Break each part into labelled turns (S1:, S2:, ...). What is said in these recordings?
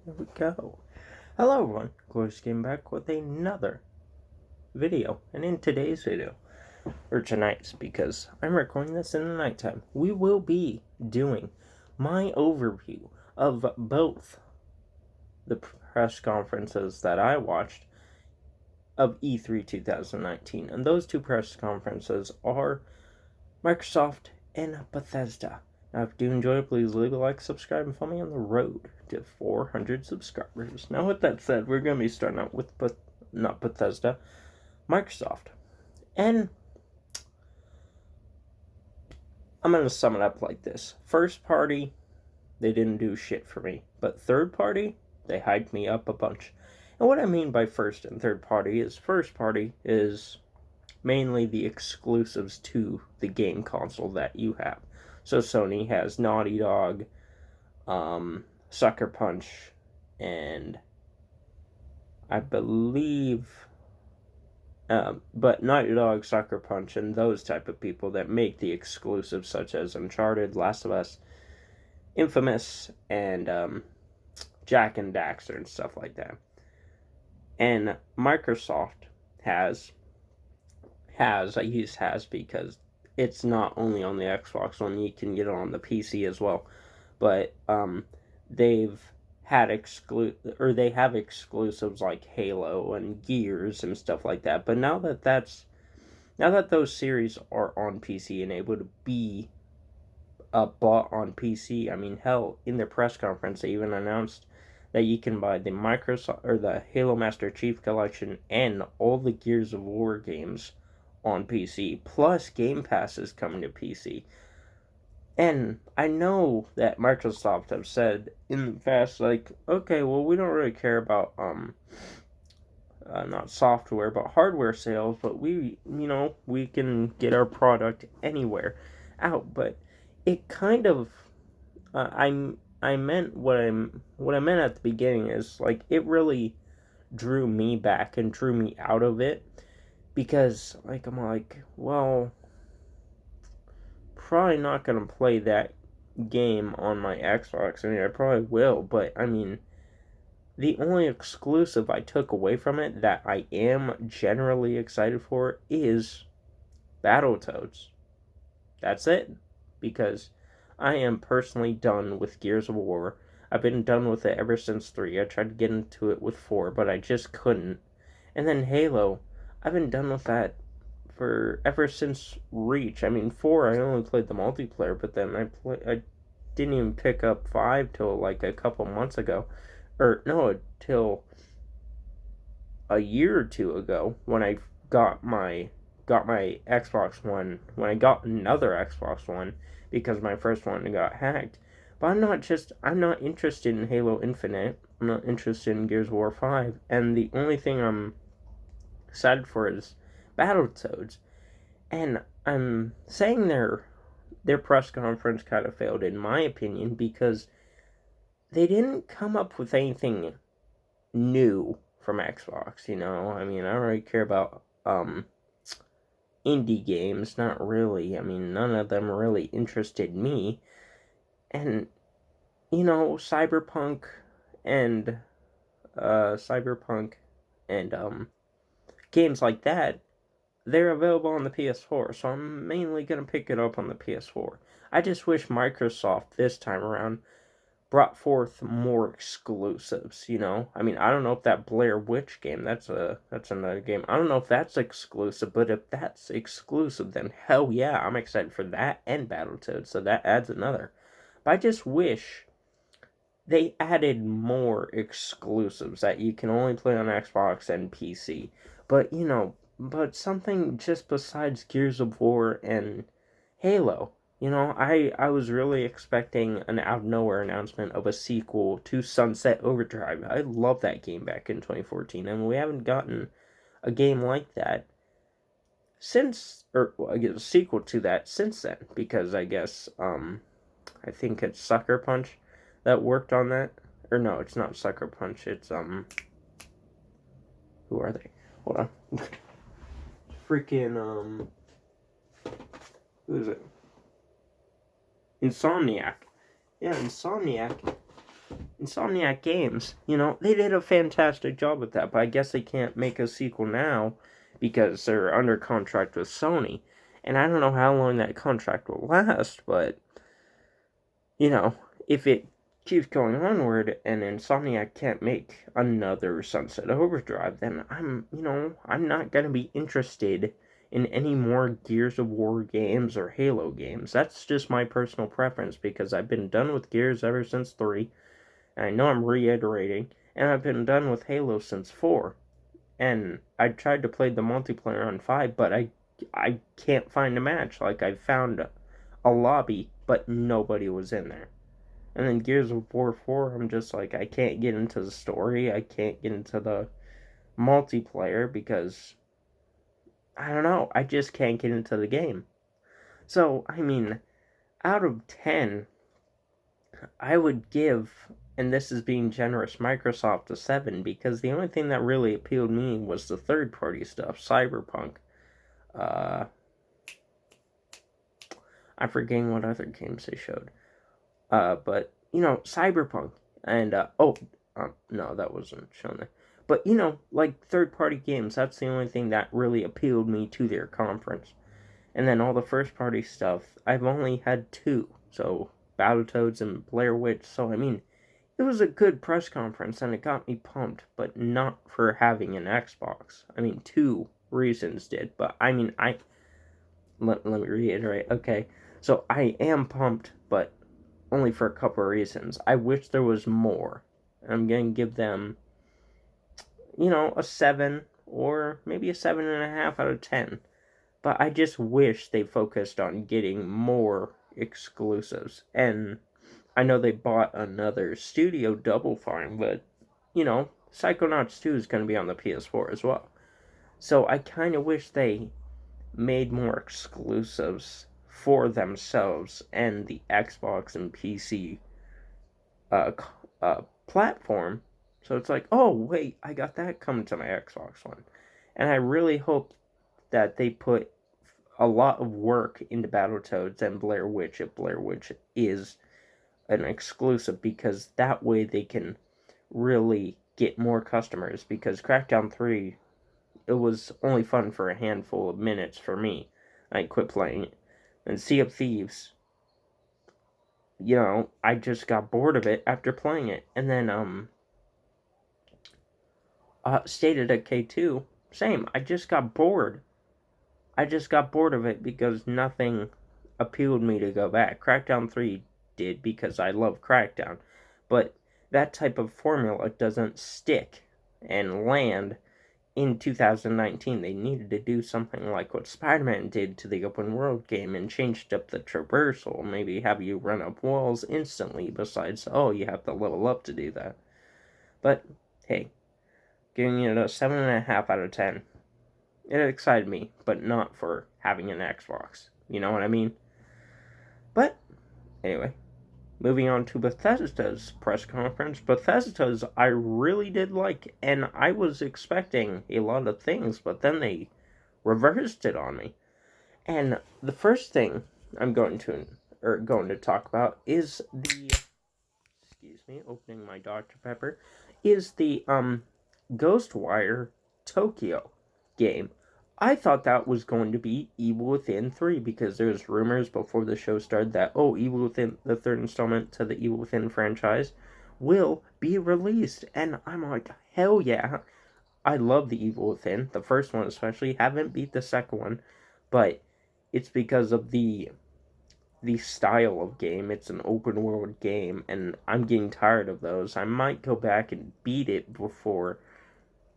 S1: There we go. Hello everyone, Glorious came back with another video. And in today's video, or tonight's, because I'm recording this in the nighttime, we will be doing my overview of both the press conferences that I watched of E3 2019. And those two press conferences are Microsoft and Bethesda. Now, if you do enjoy it, please leave a like, subscribe, and follow me on the road to 400 subscribers. Now, with that said, we're going to be starting out with, not Bethesda, Microsoft. And I'm going to sum it up like this. First party, they didn't do shit for me. But third party, they hyped me up a bunch. And what I mean by first and third party is mainly the exclusives to the game console that you have. So Sony has Naughty Dog, Sucker Punch, and I believe, but Naughty Dog, Sucker Punch, and those type of people that make the exclusives such as Uncharted, Last of Us, Infamous, and Jak and Daxter and stuff like that. And Microsoft has, I use has because it's not only on the Xbox One, you can get it on the PC as well. But they've had they have exclusives like Halo and Gears and stuff like that. But now that those series are on PC and able to be bought on PC, I mean, hell, in their press conference they even announced that you can buy the Microsoft or the Halo Master Chief Collection and all the Gears of War games on PC, plus Game Pass is coming to PC. And I know that Microsoft have said in the past, like, okay, well, we don't really care about not software but hardware sales, but we can get our product anywhere out. But it kind of I meant what I meant at the beginning is, like, it really drew me back and drew me out of it. Because, like, I'm like, well, probably not going to play that game on my Xbox. I mean, I probably will, but, I mean, the only exclusive I took away from it that I am generally excited for is Battletoads. That's it. Because I am personally done with Gears of War. I've been done with it ever since 3. I tried to get into it with 4, but I just couldn't. And then Halo, I've been done with that for ever since Reach. I mean, 4, I only played the multiplayer, but then I didn't even pick up 5 till like a couple months ago. Or no, till a year or two ago when I got my Xbox One, when I got another Xbox One because my first one got hacked. But I'm not interested in Halo Infinite. I'm not interested in Gears of War 5, and the only thing I'm excited for is Battletoads. And I'm saying their press conference kind of failed, in my opinion, because they didn't come up with anything new from Xbox. I mean, I don't really care about indie games, not really. I mean, none of them really interested me. And Cyberpunk and games like that, they're available on the PS4, so I'm mainly going to pick it up on the PS4. I just wish Microsoft this time around brought forth more exclusives, I mean, I don't know if that Blair Witch game, that's another game. I don't know if that's exclusive, but if that's exclusive, then hell yeah, I'm excited for that and Battletoads, so that adds another. But I just wish they added more exclusives that you can only play on Xbox and PC. But, something just besides Gears of War and Halo. I was really expecting an out of nowhere announcement of a sequel to Sunset Overdrive. I love that game back in 2014, and we haven't gotten a game like that since, or I guess a sequel to that since then, because I guess, I think it's Sucker Punch that worked on that. Or no, it's not Sucker Punch, it's, who are they? Hold on. Freaking, who is it? Insomniac. Yeah, Insomniac Insomniac Games, they did a fantastic job with that, but I guess they can't make a sequel now because they're under contract with Sony. And I don't know how long that contract will last, but, if it keeps going onward and Insomniac can't make another Sunset Overdrive, then I'm not going to be interested in any more Gears of War games or Halo games. That's just my personal preference because I've been done with Gears ever since 3. And I know I'm reiterating, and I've been done with Halo since 4. And I tried to play the multiplayer on 5, but I can't find a match. Like, I found a lobby, but nobody was in there. And then Gears of War 4, I'm just like, I can't get into the story. I can't get into the multiplayer because, I don't know, I just can't get into the game. So, out of 10, I would give, and this is being generous, Microsoft a 7 because the only thing that really appealed to me was the third party stuff, Cyberpunk. I'm forgetting what other games they showed. But, Cyberpunk. And, no, that wasn't shown there. But, like third party games, that's the only thing that really appealed me to their conference. And then all the first party stuff, I've only had 2. So, Battletoads and Blair Witch. So, it was a good press conference and it got me pumped, but not for having an Xbox. 2 reasons did, but let me reiterate. Okay, so I am pumped, but only for a couple of reasons. I wish there was more. I'm gonna give them, a 7 or maybe a 7.5 out of 10. But I just wish they focused on getting more exclusives. And I know they bought another studio, Double Fine, but, Psychonauts 2 is going to be on the PS4 as well. So I kind of wish they made more exclusives for themselves and the Xbox and PC platform. So it's like, oh, wait, I got that coming to my Xbox One. And I really hope that they put a lot of work into Battletoads and Blair Witch if Blair Witch is an exclusive, because that way they can really get more customers, because Crackdown 3, it was only fun for a handful of minutes for me. I quit playing it. And Sea of Thieves, I just got bored of it after playing it. And then State of Decay 2, same. I just got bored. I just got bored of it because nothing appealed me to go back. Crackdown 3 did because I love Crackdown. But that type of formula doesn't stick and land in 2019. They needed to do something like what Spider-Man did to the open world game and changed up the traversal. Maybe have you run up walls instantly besides, you have to level up to do that. But, hey, giving it a 7.5 out of 10. It excited me, but not for having an Xbox. You know what I mean? But, anyway, moving on to Bethesda's press conference. Bethesda's I really did like, and I was expecting a lot of things, but then they reversed it on me. And the first thing I'm going to talk about is opening my Dr. Pepper, is the Ghostwire Tokyo game. I thought that was going to be Evil Within 3 because there's rumors before the show started that, Evil Within, the third installment to the Evil Within franchise, will be released. And I'm like, hell yeah. I love the Evil Within, the first one especially. Haven't beat the second one, but it's because of the style of game. It's an open world game, and I'm getting tired of those. I might go back and beat it before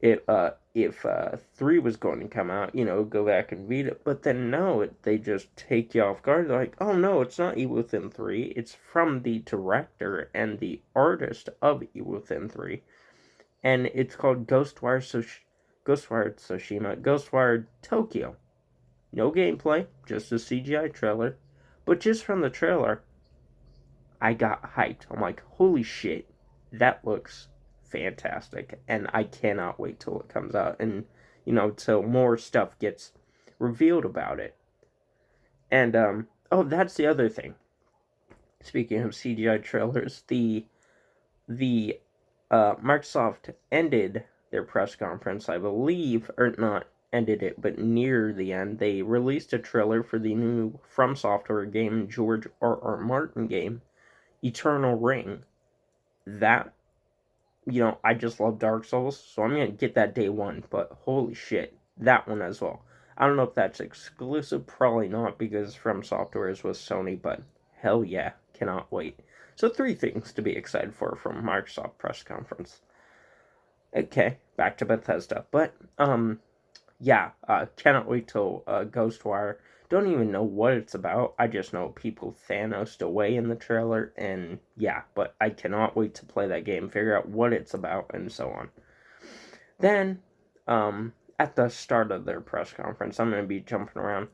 S1: if 3 was going to come out, go back and beat it. But then no, they just take you off guard. They're like, oh no, it's not Evil Within 3. It's from the director and the artist of Evil Within 3. And it's called Ghostwire Tsushima, Ghostwire Tokyo. No gameplay, just a CGI trailer. But just from the trailer, I got hyped. I'm like, holy shit, that looks fantastic, and I cannot wait till it comes out, and till more stuff gets revealed about it. And that's the other thing. Speaking of CGI trailers, the the Microsoft ended their press conference, I believe, or not ended it, but near the end, they released a trailer for the new From Software game, George R.R. Martin game, Eternal Ring. That, I just love Dark Souls, so I'm gonna get that day one, but holy shit, that one as well. I don't know if that's exclusive, probably not, because From Software is with Sony, but hell yeah, cannot wait. So 3 things to be excited for from Microsoft press conference. Okay, back to Bethesda. But, yeah, cannot wait till Ghostwire. Don't even know what it's about. I just know people Thanos'd away in the trailer, and yeah, but I cannot wait to play that game, figure out what it's about, and so on. Then, at the start of their press conference, I'm going to be jumping around.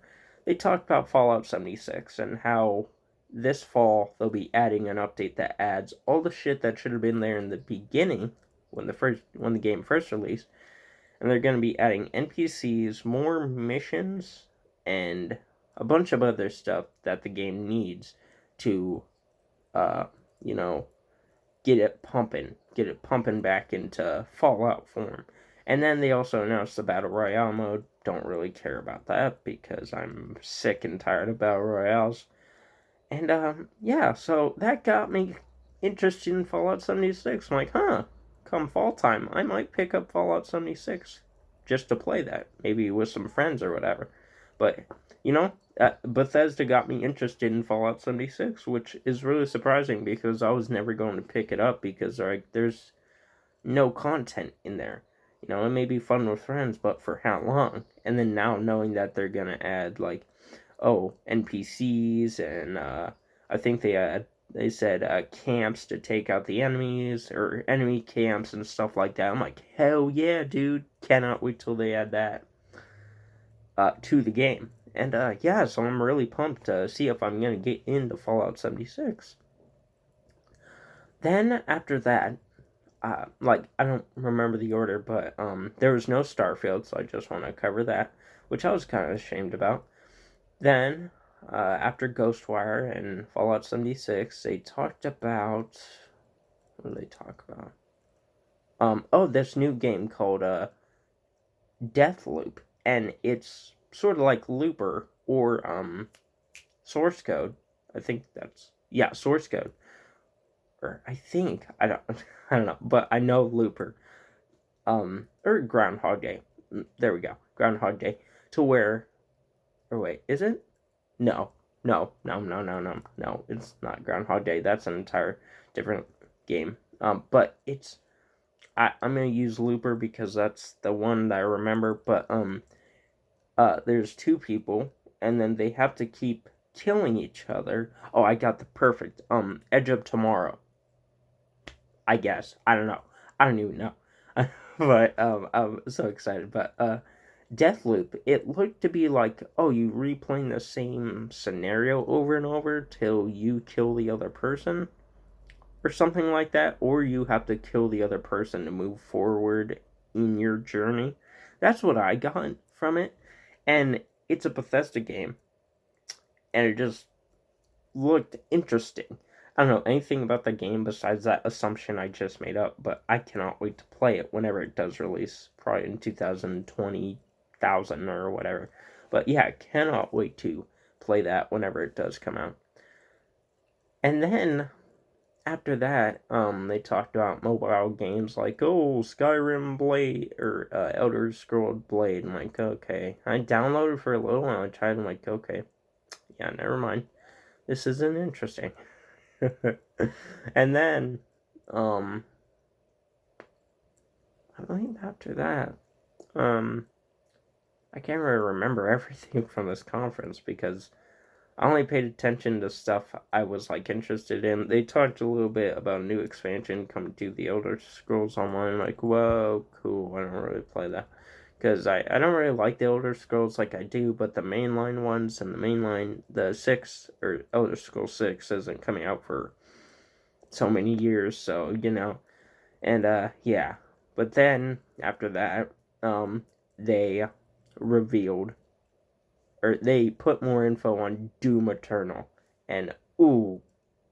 S1: They talked about Fallout 76 and how this fall they'll be adding an update that adds all the shit that should have been there in the beginning when the game first released, and they're going to be adding NPCs, more missions, and a bunch of other stuff that the game needs to, uh, you know, get it pumping back into Fallout form. And then they also announced the Battle Royale mode. Don't really care about that because I'm sick and tired of Battle Royales. And, yeah, so that got me interested in Fallout 76. I'm like, come fall time, I might pick up Fallout 76 just to play that, maybe with some friends or whatever. But, Bethesda got me interested in Fallout 76, which is really surprising because I was never going to pick it up because there's no content in there. It may be fun with friends, but for how long? And then now knowing that they're going to add, NPCs and I think they said camps to take out the enemies or enemy camps and stuff like that. I'm like, hell yeah, dude! Cannot wait till they add that to the game. And yeah, so I'm really pumped to see if I'm gonna get into Fallout 76. Then after that, I don't remember the order, but there was no Starfield, so I just want to cover that, which I was kind of ashamed about. Then, after Ghostwire and Fallout 76, they talked about. What did they talk about? This new game called Deathloop, and it's sort of like Looper or Source Code. I think Source Code, or I don't I don't know, but I know Looper, or Groundhog Day. There we go, Groundhog Day, to where, or wait, is it? No, no, no, no, no, no, no. It's not Groundhog Day. That's an entire different game. But I'm gonna use Looper because that's the one that I remember. But there's 2 people, and then they have to keep killing each other. Oh, I got the perfect Edge of Tomorrow. I guess I don't know. I don't even know. But I'm so excited. But Deathloop, it looked to be like, you replaying the same scenario over and over till you kill the other person, or something like that, or you have to kill the other person to move forward in your journey. That's what I got from it, and it's a Bethesda game, and it just looked interesting. I don't know anything about the game besides that assumption I just made up, but I cannot wait to play it whenever it does release, probably in 2020,000 or whatever. But yeah, I cannot wait to play that whenever it does come out. And then after that, they talked about mobile games like Skyrim Blade or Elder Scrolls Blade. I'm like, okay. I downloaded for a little and I tried. I'm like, okay, yeah, never mind. This isn't interesting. And then, I think after that, I can't really remember everything from this conference because I only paid attention to stuff I was interested in. They talked a little bit about a new expansion coming to the Elder Scrolls Online. Like, whoa, cool. I don't really play that because I don't really like the Elder Scrolls like I do, but the mainline ones and the 6 or Elder Scrolls 6 isn't coming out for so many years, so and yeah. But then after that, they revealed, or they put more info on Doom Eternal, and ooh,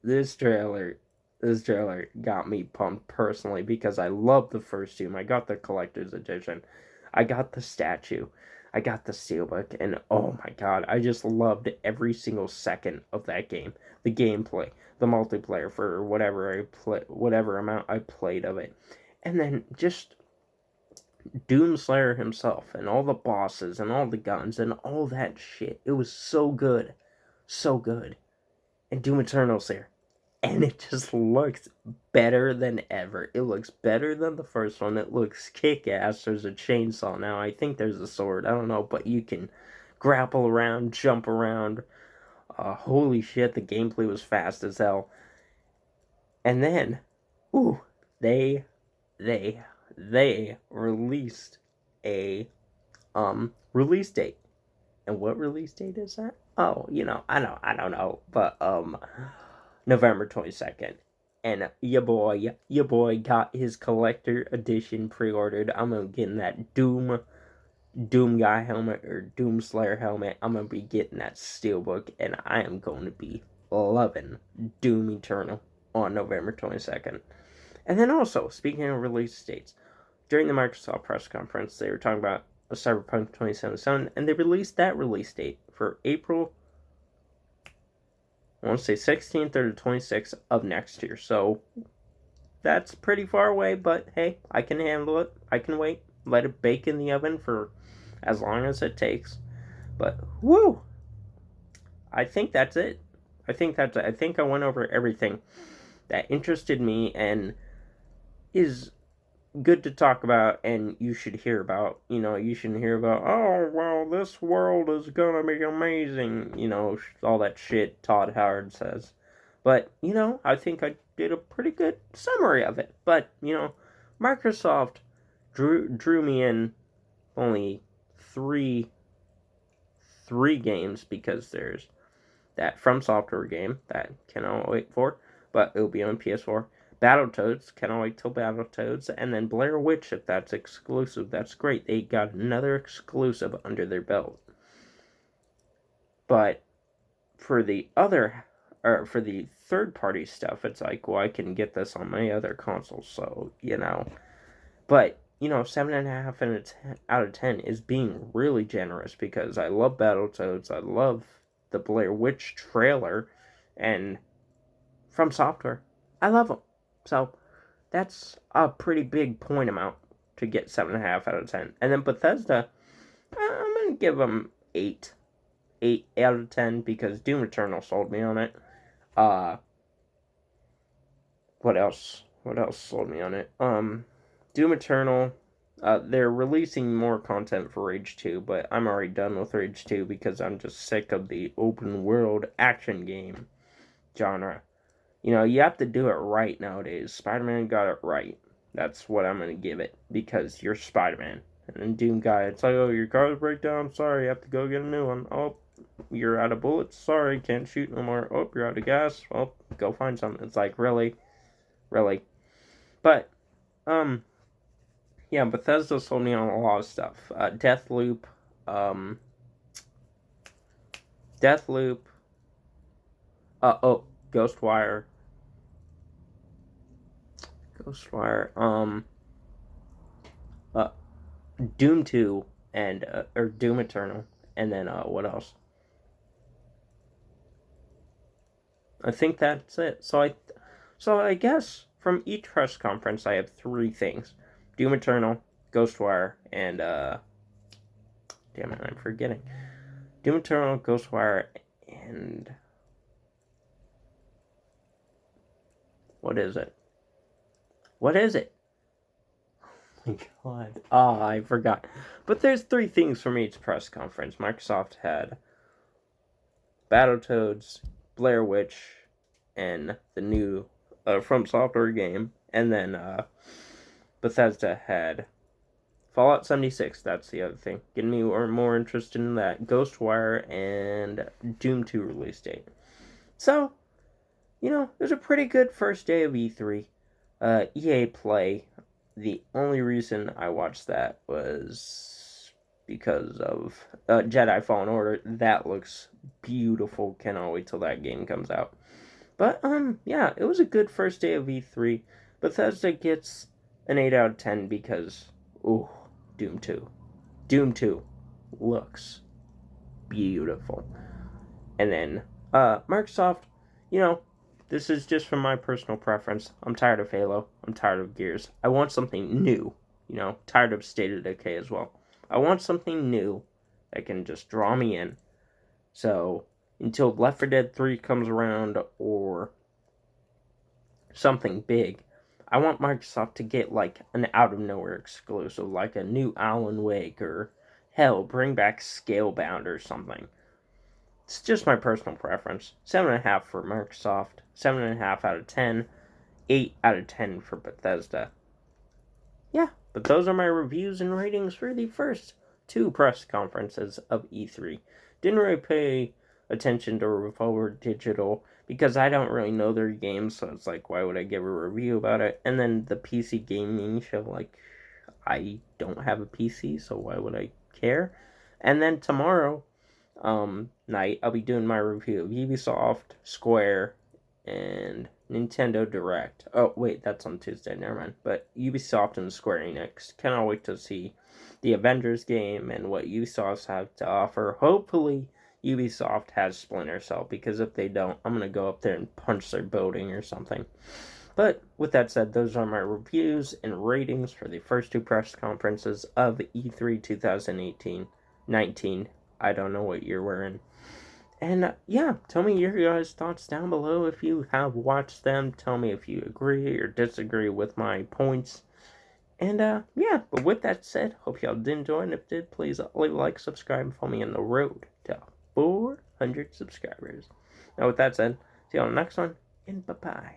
S1: this trailer This trailer got me pumped personally because I love the first Doom. I got the collector's edition. I got the statue. I got the steelbook, and oh my god, I just loved every single second of that game. The gameplay, the multiplayer for whatever amount I played of it, and then just Doomslayer himself and all the bosses and all the guns and all that shit. It was so good, so good. And Doom Eternal's there, and it just looks better than ever. It looks better than the first one. It looks kick-ass. There's a chainsaw now. I think there's a sword. I don't know, but you can grapple around, jump around. Holy shit, the gameplay was fast as hell. And then, ooh, they released a release date. And what release date is that? Oh, I don't know, but November 22nd. And your boy got his collector edition pre-ordered. I'm gonna get that Doom guy helmet or Doom Slayer helmet. I'm gonna be getting that steelbook, and I am going to be loving Doom Eternal on November 22nd. And then also, speaking of release dates, during the Microsoft press conference, they were talking about a Cyberpunk 2077, and they released that release date for April, I want to say 16th or the 26th of next year. So that's pretty far away, but hey, I can handle it. I can wait. Let it bake in the oven for as long as it takes. But woo! I think that's it. I think I went over everything that interested me and is good to talk about, and you should hear about. You shouldn't hear about, oh, well, this world is gonna be amazing. All that shit Todd Howard says. But, I think I did a pretty good summary of it. But, Microsoft drew me in only three games, because there's that From Software game that cannot wait for, but it'll be on PS4. Battletoads, cannot wait till Battletoads, and then Blair Witch, if that's exclusive, that's great. They got another exclusive under their belt. But for the third-party stuff, it's like, well, I can get this on my other consoles, so, But, 7.5 out of 10 is being really generous, because I love Battletoads, I love the Blair Witch trailer, and From Software, I love them. So, that's a pretty big point amount to get 7.5 out of 10. And then Bethesda, I'm going to give them 8. 8 out of 10, because Doom Eternal sold me on it. What else? What else sold me on it? Doom Eternal, they're releasing more content for Rage 2, but I'm already done with Rage 2 because I'm just sick of the open world action game genre. You have to do it right nowadays. Spider-Man got it right. That's what I'm going to give it, because you're Spider-Man. And then Doom guy, it's like, oh, your car's break down, sorry, you have to go get a new one. Oh, you're out of bullets, sorry, can't shoot no more. Oh, you're out of gas, well, go find something. It's like, really? But, yeah, Bethesda sold me on a lot of stuff. Deathloop, Ghostwire, Doom 2, and, or Doom Eternal, and then, what else? I think that's it. So I guess from each press conference I have 3 things. Doom Eternal, Ghostwire, and, damn it, I'm forgetting. Doom Eternal, Ghostwire, and what is it? Oh my god. I forgot. But there's 3 things from each press conference. Microsoft had Battletoads, Blair Witch, and the new From Software game. And then Bethesda had Fallout 76. That's the other thing. Getting me more interested in that. Ghostwire and Doom 2 release date. So, it was a pretty good first day of E3. EA Play, the only reason I watched that was because of Jedi Fallen Order. That looks beautiful. Cannot wait till that game comes out. But, yeah, it was a good first day of E3. Bethesda gets an 8 out of 10 because, ooh, Doom 2. Doom 2 looks beautiful. And then, Microsoft, you know, this is just from my personal preference. I'm tired of Halo. I'm tired of Gears. I want something new. Tired of State of Decay as well. I want something new that can just draw me in. So, until Left 4 Dead 3 comes around or something big, I want Microsoft to get like an out of nowhere exclusive, like a new Alan Wake, or hell, bring back Scalebound or something. It's just my personal preference. 7.5 for Microsoft, 7.5 out of 10, 8 out of 10 for Bethesda. Yeah, but those are my reviews and ratings for the first two press conferences of E3. Didn't really pay attention to Revolver Digital because I don't really know their games, so it's like, why would I give a review about it? And then the PC gaming show, like, I don't have a PC, so why would I care? And then tomorrow night, I'll be doing my review of Ubisoft, Square, and Nintendo Direct. Oh, wait, that's on Tuesday, never mind. But Ubisoft and Square Enix. Cannot wait to see the Avengers game and what Ubisoft have to offer. Hopefully, Ubisoft has Splinter Cell, because if they don't, I'm going to go up there and punch their building or something. But with that said, those are my reviews and ratings for the first two press conferences of E3 2018-19. I don't know what year we're in. And yeah, tell me your guys' thoughts down below if you have watched them. Tell me if you agree or disagree with my points. And yeah, but with that said, hope y'all did enjoy. And if did, please leave a like, subscribe, and follow me on the road to 400 subscribers. Now with that said, see you on the next one, and bye-bye.